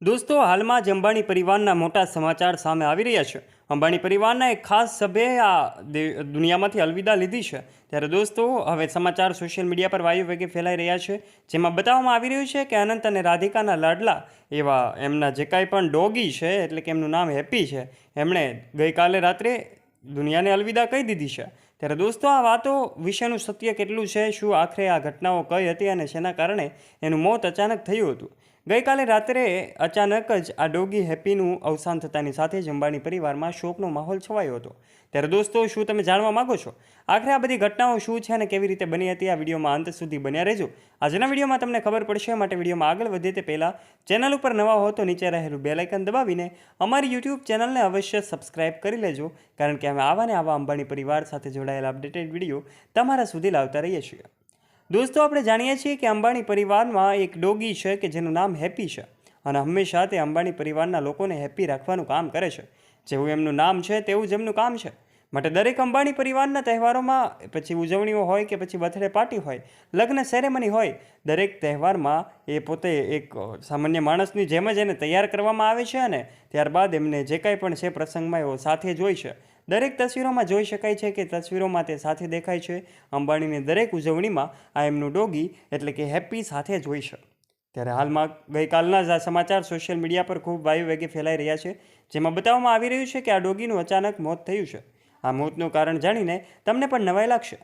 દોસ્તો, હાલમાં જ અંબાણી પરિવારના મોટા સમાચાર સામે આવી રહ્યા છે. અંબાણી પરિવારના એક ખાસ સભ્યએ દુનિયામાંથી અલવિદા લીધી છે. ત્યારે દોસ્તો, હવે સમાચાર સોશિયલ મીડિયા પર વાયુ વેગે ફેલાઈ રહ્યા છે, જેમાં બતાવવામાં આવી રહ્યું છે કે અનંત અને રાધિકાના લાડલા એવા એમના જે કાંઈ પણ ડોગી છે, એટલે કે એમનું નામ હેપી છે, એમણે ગઈકાલે રાત્રે દુનિયાને અલવિદા કહી દીધી છે. ત્યારે દોસ્તો, આ વાતો વિશેનું સત્ય કેટલું છે, શું આખરે આ ઘટનાઓ કઈ હતી અને શેના કારણે એનું મોત અચાનક થયું હતું. ગઈકાલે રાત્રે અચાનક જ આ ડોગી હેપીનું અવસાન થતાની સાથે જ અંબાણી પરિવારમાં શોકનો માહોલ છવાયો હતો. ત્યારે દોસ્તો, શું તમે જાણવા માગો છો આખરે આ બધી ઘટનાઓ શું છે અને કેવી રીતે બની હતી? આ વિડીયોમાં અંત સુધી બન્યા રહેજો. આજના વિડીયોમાં તમને ખબર પડશે. માટે વિડીયોમાં આગળ વધે તે પહેલાં ચેનલ ઉપર નવા હો તો નીચે રહેલું બેલ આઇકન દબાવીને અમારી યુટ્યુબ ચેનલને અવશ્ય સબસ્ક્રાઇબ કરી લેજો, કારણ કે અમે આવા ને આવા અંબાણી પરિવાર સાથે જોડાયેલા અપડેટેડ વિડીયો તમારા સુધી લાવતા રહીએ છીએ. દોસ્તો, આપણે જાણીએ છીએ કે અંબાણી પરિવારમાં એક ડોગી છે કે જેનું નામ હેપી છે, અને હંમેશા તે અંબાણી પરિવારના લોકોને હેપી રાખવાનું કામ કરે છે. જેવું એમનું નામ છે તેવું જ એમનું કામ છે. માટે દરેક અંબાણી પરિવારના તહેવારોમાં, પછી ઉજવણીઓ હોય કે પછી બર્થડે પાર્ટી હોય, લગ્ન સેરેમની હોય, દરેક તહેવારમાં એ પોતે એક સામાન્ય માણસની જેમ જ એને તૈયાર કરવામાં આવે છે, અને ત્યારબાદ એમને જે કાંઈ પણ છે પ્રસંગમાં એવો સાથે જ હોય છે. દરેક તસવીરોમાં જોઈ શકાય છે કે તસવીરોમાં તે સાથે દેખાય છે. અંબાણીની દરેક ઉજવણીમાં આ એમનું ડોગી એટલે કે હેપી સાથે જ હોય છે. ત્યારે હાલમાં ગઈકાલના જ આ સમાચાર સોશિયલ મીડિયા પર ખૂબ વાયુ વેગે ફેલાઈ રહ્યા છે, જેમાં બતાવવામાં આવી રહ્યું છે કે આ ડોગીનું અચાનક મોત થયું છે. આ મોતનું કારણ જાણીને તમને પણ નવાઈ લાગશે.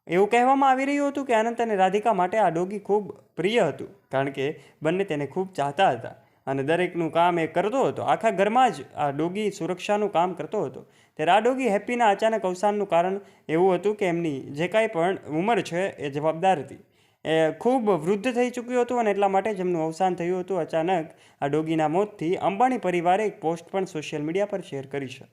એવું કહેવામાં આવી રહ્યું હતું કે અનંત અને રાધિકા માટે આ ડોગી ખૂબ પ્રિય હતું, કારણ કે બંને તેને ખૂબ ચાહતા હતા અને દરેકનું કામ એ કરતો હતો. આખા ઘરમાં જ આ ડોગી સુરક્ષાનું કામ કરતો હતો. ત્યારે આ ડોગી હેપીના અચાનક અવસાનનું કારણ એવું હતું કે એમની જે કાંઈ પણ ઉંમર છે એ જવાબદાર હતી. એ ખૂબ વૃદ્ધ થઈ ચૂક્યું હતું, અને એટલા માટે જ એમનું અવસાન થયું હતું. અચાનક આ ડોગીના મોતથી અંબાણી પરિવારે એક પોસ્ટ પણ સોશિયલ મીડિયા પર શેર કરી છે.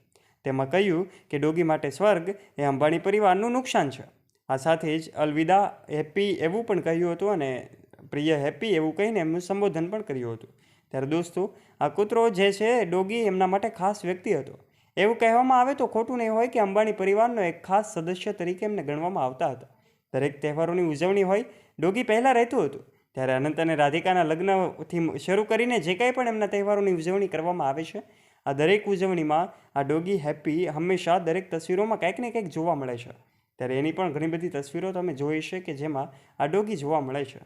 તેમાં કહ્યું કે ડોગી માટે સ્વર્ગ એ અંબાણી પરિવારનું નુકસાન છે. આ સાથે જ અલવિદા હેપી એવું પણ કહ્યું હતું, અને પ્રિય હેપી એવું કહીને એમનું સંબોધન પણ કર્યું હતું. ત્યારે દોસ્તો, આ કૂતરો જે છે ડોગી એમના માટે ખાસ વ્યક્તિ હતો. એવું કહેવામાં આવે તો ખોટું નહીં હોય કે અંબાણી પરિવારનો એક ખાસ સદસ્ય તરીકે એમને ગણવામાં આવતા હતા. દરેક તહેવારોની ઉજવણી હોય, ડોગી પહેલાં રહેતું હતું. ત્યારે અનંત અને રાધિકાના લગ્નથી શરૂ કરીને જે કાંઈ પણ એમના તહેવારોની ઉજવણી કરવામાં આવે છે, આ દરેક ઉજવણીમાં આ ડોગી હેપી હંમેશા દરેક તસવીરોમાં કંઈક ને કંઈક જોવા મળે છે. ત્યારે એની પણ ઘણી બધી તસવીરો તમે જોઈ છે કે જેમાં આ ડોગી જોવા મળે છે.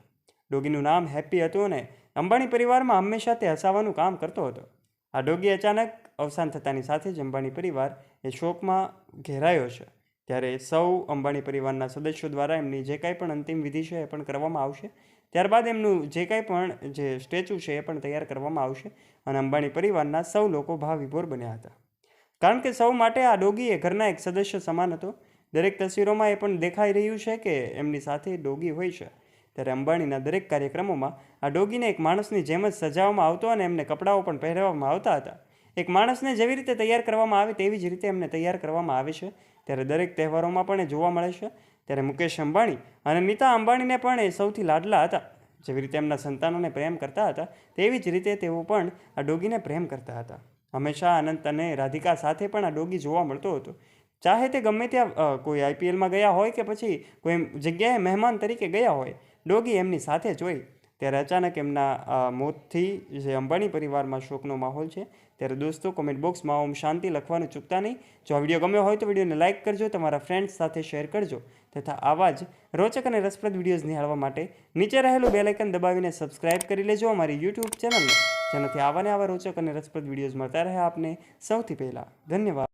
ડોગીનું નામ હેપી હતું, અને અંબાણી પરિવારમાં હંમેશા તે હસાવવાનું કામ કરતો હતો. આ ડોગી અચાનક અવસાન થતાની સાથે જ અંબાણી પરિવાર એ શોકમાં ઘેરાયો છે. ત્યારે સૌ અંબાણી પરિવારના સદસ્યો દ્વારા એમની જે કાંઈ પણ અંતિમ વિધિ છે એ પણ કરવામાં આવશે. ત્યારબાદ એમનું જે કાંઈ પણ જે સ્ટેચ્યુ છે એ પણ તૈયાર કરવામાં આવશે, અને અંબાણી પરિવારના સૌ લોકો ભાવવિભોર બન્યા હતા, કારણ કે સૌ માટે આ ડોગી એ ઘરના એક સદસ્ય સમાન હતો. દરેક તસવીરોમાં એ પણ દેખાઈ રહ્યું છે કે એમની સાથે ડોગી હોય છે. ત્યારે અંબાણીના દરેક કાર્યક્રમોમાં આ ડોગીને એક માણસની જેમ જ સજાવવામાં આવતો, અને એમને કપડાઓ પણ પહેરવામાં આવતા હતા. એક માણસને જેવી રીતે તૈયાર કરવામાં આવે તેવી જ રીતે એમને તૈયાર કરવામાં આવે છે. ત્યારે દરેક તહેવારોમાં પણ એ જોવા મળે છે. ત્યારે મુકેશ અંબાણી અને નીતા અંબાણીને પણ એ સૌથી લાડલા હતા. જેવી રીતે એમના સંતાનોને પ્રેમ કરતા હતા, તેવી જ રીતે તેઓ પણ આ ડોગીને પ્રેમ કરતા હતા. હંમેશા અનંત અને રાધિકા સાથે પણ આ ડોગી જોવા મળતો હતો. ચાહે તે ગમે ત્યાં કોઈ આઈપીએલમાં ગયા હોય કે પછી કોઈ જગ્યાએ મહેમાન તરીકે ગયા હોય, ડોગી એમની સાથે જ હોય. ત્યારે અચાનક એમના મોતથી જે અંબાણી પરિવારમાં શોકનો માહોલ છે. ત્યારે દોસ્તો, કોમેન્ટ બોક્સમાં ઓમ શાંતિ લખવાનું ચૂકતા નહીં. જો આ વિડીયો ગમ્યો હોય તો વિડીયોને લાઇક કરજો, તમારા ફ્રેન્ડ્સ સાથે શેર કરજો, તથા આવા જ રોચક અને રસપ્રદ વિડીયોઝ નિહાળવા માટે નીચે રહેલું બેલ આઇકન દબાવીને સબસ્ક્રાઇબ કરી લેજો અમારી યુટ્યુબ ચેનલને, જેનાથી આવા ને આવા રોચક અને રસપ્રદ વિડીયોઝ મળતા રહે આપને સૌથી પહેલાં. ધન્યવાદ.